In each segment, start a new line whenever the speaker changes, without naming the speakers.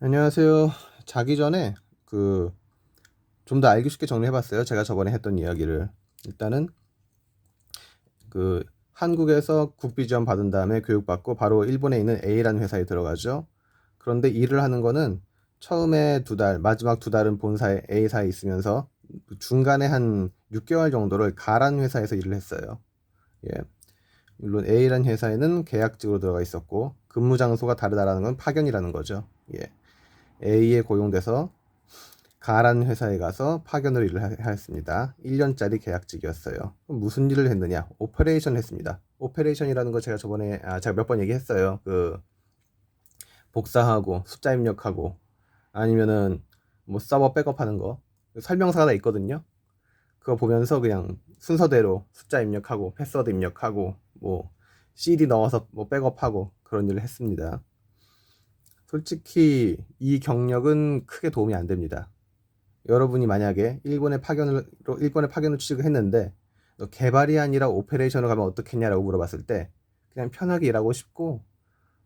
안녕하세요. 자기 전에 좀 더 알기 쉽게 정리해봤어요. 제가 저번에 했던 이야기를. 일단은 한국에서 국비 지원 받은 다음에 교육받고 바로 일본에 있는 A라는 회사에 들어가죠. 그런데 일을 하는 거는 처음에 2달, 마지막 2달은 본사에 A사에 있으면서 중간에 한 6개월 정도를 가라는 회사에서 일을 했어요. 예. 물론 A라는 회사에는 계약직으로 들어가 있었고 근무 장소가 다르다라는 건 파견이라는 거죠. 예. A에 고용돼서 가라는 회사에 가서 파견으로 일을 하였습니다. 1년짜리 계약직이었어요. 그럼 무슨 일을 했느냐? 오퍼레이션을 했습니다. 오퍼레이션이라는 거 제가 몇 번 얘기했어요. 복사하고 숫자 입력하고 아니면은 뭐 서버 백업하는 거 설명서가 다 있거든요. 그거 보면서 그냥 순서대로 숫자 입력하고 패스워드 입력하고 뭐 CD 넣어서 뭐 백업하고 그런 일을 했습니다. 솔직히 이 경력은 크게 도움이 안 됩니다. 여러분이 만약에 일본에 파견을 취직을 했는데 너 개발이 아니라 오페레이션을 가면 어떻겠냐라고 물어봤을 때 그냥 편하게 일하고 싶고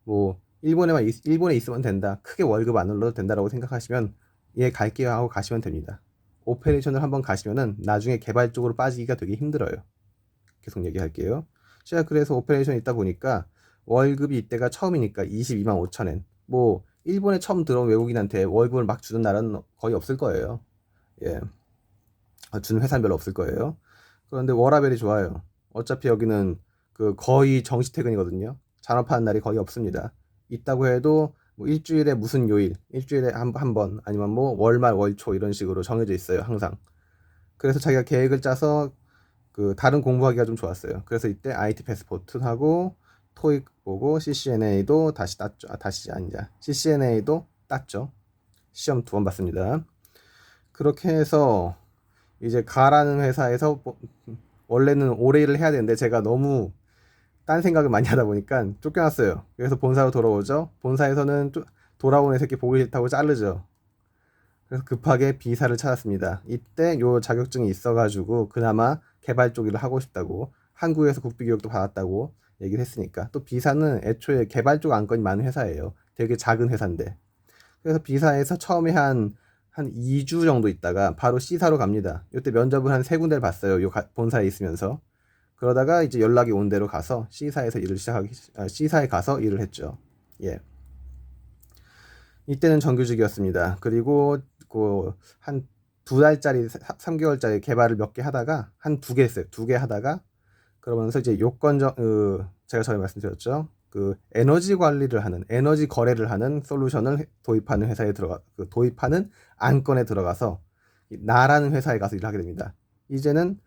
뭐 일본에 있으면 된다. 크게 월급 안 올려도 된다라고 생각하시면 예 갈게요 하고 가시면 됩니다. 오페레이션을 한번 가시면은 나중에 개발 쪽으로 빠지기가 되게 힘들어요. 계속 얘기할게요. 제가 그래서 오페레이션 있다 보니까 월급이 이때가 처음이니까 22만 5천 엔. 뭐 일본에 처음 들어온 외국인한테 월급을 막 주는 나라는 거의 없을 거예요. 예. 주는 회사는 별로 없을 거예요. 그런데 워라밸이 좋아요. 어차피 여기는 거의 정시 퇴근이거든요. 잔업하는 날이 거의 없습니다. 있다고 해도 뭐 일주일에 무슨 요일, 일주일에 한 번, 아니면 뭐 월말, 월초 이런 식으로 정해져 있어요, 항상. 그래서 자기가 계획을 짜서 다른 공부하기가 좀 좋았어요. 그래서 이때 IT 패스포트하고 토익 보고 CCNA도 다시 땄죠. 다시 아니자. CCNA도 땄죠. 시험 2번 봤습니다. 그렇게 해서 이제 가라는 회사에서 원래는 오래 일을 해야 되는데 제가 너무 딴 생각을 많이 하다 보니까 쫓겨났어요. 그래서 본사로 돌아오죠. 본사에서는 돌아온 애 새끼 보기 싫다고 자르죠. 그래서 급하게 B사를 찾았습니다. 이때 요 자격증이 있어가지고 그나마 개발 쪽 일을 하고 싶다고 한국에서 국비 교육도 받았다고 얘기를 했으니까 또 B사는 애초에 개발 쪽 안건이 많은 회사예요. 되게 작은 회사인데 그래서 B사에서 처음에 한 2주 정도 있다가 바로 C사로 갑니다. 이때 면접을 한 3군데를 봤어요. 본사에 있으면서. 그러다가 이제 연락이 온 대로 가서 C사에 가서 일을 했죠. 예. 이때는 정규직이었습니다. 그리고 한 2달짜리, 3개월짜리 개발을 몇 개 하다가 한 2개 했어요. 2개 하다가 그러면서 이제 제가 전에 말씀드렸죠. 에너지 관리를 하는, 에너지 거래를 하는 솔루션을 도입하는 도입하는 안건에 들어가서 나라는 회사에 가서 일을 하게 됩니다. 이제는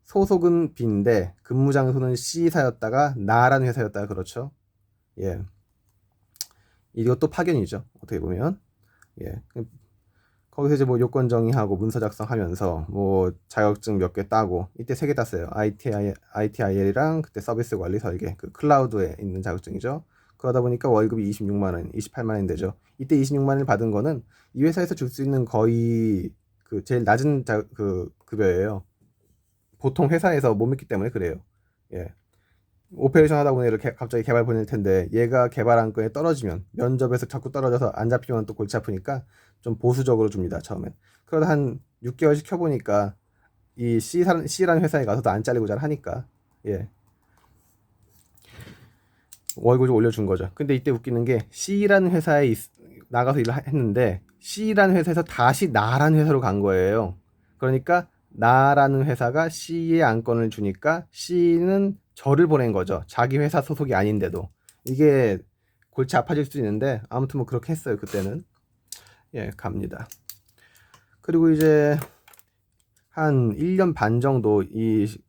소속은 B인데 근무 장소는 C사였다가 나라는 회사였다가 그렇죠. 예. 이것도 파견이죠. 어떻게 보면. 예. 거기서 이제 뭐 요건 정의하고 문서 작성하면서 뭐 자격증 몇 개 따고 이때 3개 땄어요. ITIL이랑 그때 서비스 관리 설계 클라우드에 있는 자격증이죠. 그러다 보니까 월급이 26만 원, 28만 원 되죠. 이때 26만 원을 받은 거는 이 회사에서 줄 수 있는 거의 제일 낮은 급여예요. 보통 회사에서 못 믿기 때문에 그래요. 예. 오페레이션 하다 보니 이렇게 갑자기 개발 보낼 텐데 얘가 개발한 거에 떨어지면 면접에서 자꾸 떨어져서 안 잡히면 또 골치 아프니까 좀 보수적으로 줍니다 처음엔. 그러다 한 6개월 시켜보니까 이 C라는 회사에 가서도 안 잘리고 잘 하니까 예 월급을 좀 올려준 거죠. 근데 이때 웃기는 게 C라는 회사에 나가서 일을 했는데 C라는 회사에서 다시 나라는 회사로 간 거예요. 그러니까 나라는 회사가 C의 안건을 주니까 C는 저를 보낸 거죠. 자기 회사 소속이 아닌데도. 이게 골치 아파질 수 있는데 아무튼 뭐 그렇게 했어요 그때는. 예 갑니다. 그리고 이제 한 1년 반 정도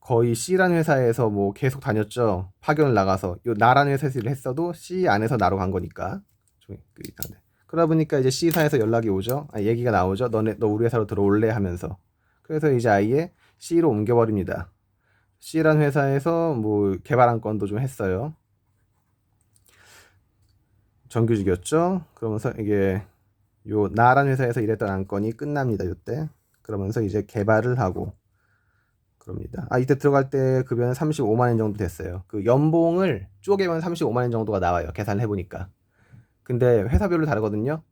거의 C라는 회사에서 뭐 계속 다녔죠. 파견을 나가서 요 나라는 회사에서 일을 했어도 C 안에서 나로 간 거니까 좀 이상한데. 그러다 보니까 이제 C사에서 연락이 오죠. 얘기가 나오죠. 너 우리 회사로 들어올래 하면서. 그래서 이제 아예 C로 옮겨버립니다. C라는 회사에서 뭐 개발한 건도 좀 했어요. 정규직이었죠. 그러면서 이게 요 나라는 회사에서 일했던 안건이 끝납니다. 요때. 그러면서 이제 개발을 하고 그럽니다. 이때 들어갈 때 급여는 35만 원 정도 됐어요. 연봉을 쪼개면 35만 원 정도가 나와요. 계산을 해보니까. 근데 회사별로 다르거든요.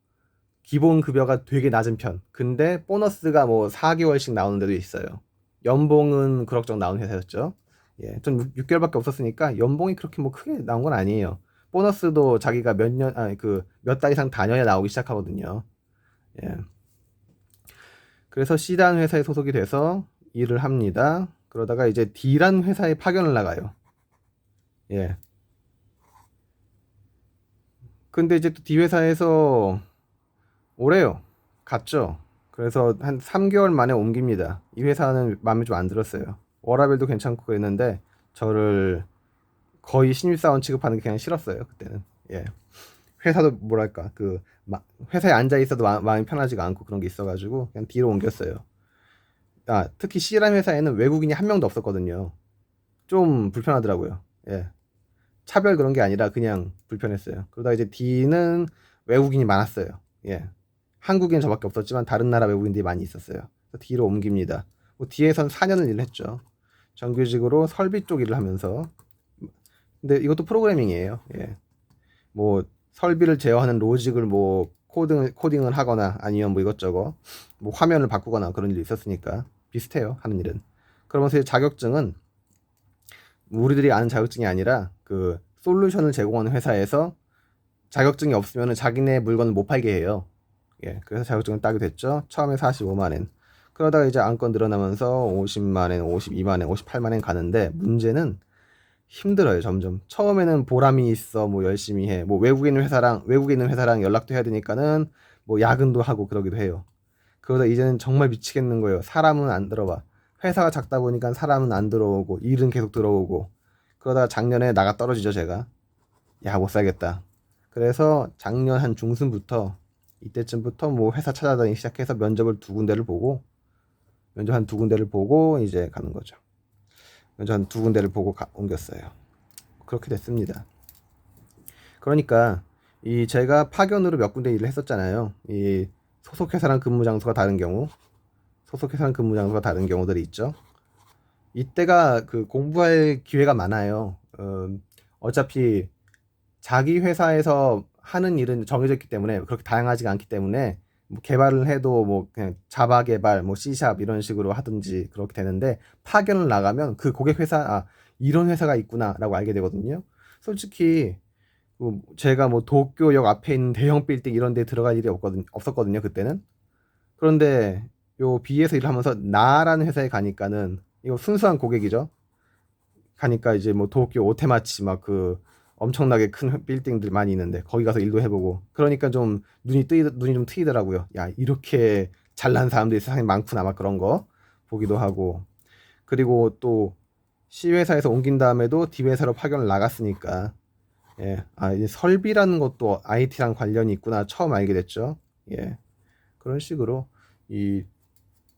기본 급여가 되게 낮은 편. 근데 보너스가 뭐 4개월씩 나오는 데도 있어요. 연봉은 그럭저럭 나오는 회사였죠. 예, 전 6개월밖에 없었으니까 연봉이 그렇게 뭐 크게 나온 건 아니에요. 보너스도 자기가 몇 달 이상 다녀야 나오기 시작하거든요. 예. 그래서 C라는 회사에 소속이 돼서 일을 합니다. 그러다가 이제 D라는 회사에 파견을 나가요. 예. 근데 이제 또 D 회사에서 오래요. 갔죠. 그래서 한 3개월 만에 옮깁니다. 이 회사는 마음에 좀 안 들었어요. 워라밸도 괜찮고 그랬는데 저를 거의 신입사원 취급하는 게 그냥 싫었어요. 그때는. 예. 회사도 뭐랄까 회사에 앉아 있어도 마음이 편하지가 않고 그런 게 있어가지고 그냥 D로 옮겼어요. 아, 특히 C라는 회사에는 외국인이 한 명도 없었거든요. 좀 불편하더라고요. 예. 차별 그런 게 아니라 그냥 불편했어요. 그러다 이제 D는 외국인이 많았어요. 예. 한국인 저밖에 없었지만 다른 나라 외국인들이 많이 있었어요. 그래서 D로 옮깁니다. 뭐 D에선 4년을 일을 했죠. 정규직으로 설비 쪽 일을 하면서. 근데 이것도 프로그래밍이에요. 예. 뭐 설비를 제어하는 로직을 뭐 코딩을 하거나 아니면 뭐 이것저것 뭐 화면을 바꾸거나 그런 일이 있었으니까 비슷해요. 하는 일은. 그러면서 자격증은 우리들이 아는 자격증이 아니라 그 솔루션을 제공하는 회사에서 자격증이 없으면 자기네 물건을 못 팔게 해요. 예, 그래서 자격증을 따게 됐죠. 처음에 45만 엔. 그러다가 이제 안건 늘어나면서 50만 엔, 52만 엔, 58만 엔 가는데 문제는 힘들어요, 점점. 처음에는 보람이 있어, 뭐 열심히 해. 뭐 외국에 있는 회사랑 연락도 해야 되니까는 뭐 야근도 하고 그러기도 해요. 그러다 이제는 정말 미치겠는 거예요. 사람은 안 들어와. 회사가 작다 보니까 사람은 안 들어오고 일은 계속 들어오고. 그러다가 작년에 나가 떨어지죠, 제가. 야, 못 살겠다. 그래서 작년 한 중순부터 이때쯤부터 뭐 회사 찾아다니기 시작해서 면접 한 두 군데를 보고 이제 가는 거죠. 면접 한 두 군데를 보고 옮겼어요. 그렇게 됐습니다. 그러니까 이 제가 파견으로 몇 군데 일을 했었잖아요. 이 소속 회사랑 근무 장소가 다른 경우들이 있죠. 이때가 그 공부할 기회가 많아요. 어차피 자기 회사에서 하는 일은 정해져 있기 때문에 그렇게 다양하지가 않기 때문에 뭐 개발을 해도 뭐 그냥 자바 개발, 뭐 C샵 이런 식으로 하든지 그렇게 되는데 파견을 나가면 그 고객 회사 이런 회사가 있구나라고 알게 되거든요. 솔직히 제가 뭐 도쿄역 앞에 있는 대형 빌딩 이런 데 들어갈 일이 없었거든요, 그때는. 그런데 요 B에서 일하면서 나라는 회사에 가니까는 이거 순수한 고객이죠. 가니까 이제 뭐 도쿄 오테마치 막 엄청나게 큰 빌딩들 많이 있는데 거기 가서 일도 해보고 그러니까 좀 눈이 좀 트이더라고요. 야, 이렇게 잘난 사람들이 세상에 많구나 막 그런 거 보기도 하고. 그리고 또 C 회사에서 옮긴 다음에도 D 회사로 파견을 나갔으니까 예, 이 설비라는 것도 IT랑 관련이 있구나 처음 알게 됐죠. 예, 그런 식으로 이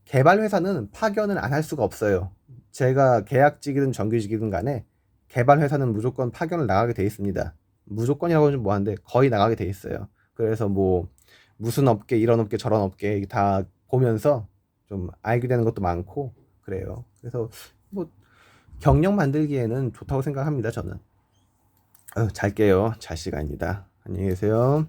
개발 회사는 파견을 안 할 수가 없어요. 제가 계약직이든 정규직이든 간에 개발 회사는 무조건 파견을 나가게 돼 있습니다. 무조건이라고 하면 좀 뭐한데 거의 나가게 돼 있어요. 그래서 뭐 무슨 업계, 이런 업계, 저런 업계 다 보면서 좀 알게 되는 것도 많고 그래요. 그래서 뭐 경력 만들기에는 좋다고 생각합니다, 저는. 잘게요. 잘 시간입니다. 안녕히 계세요.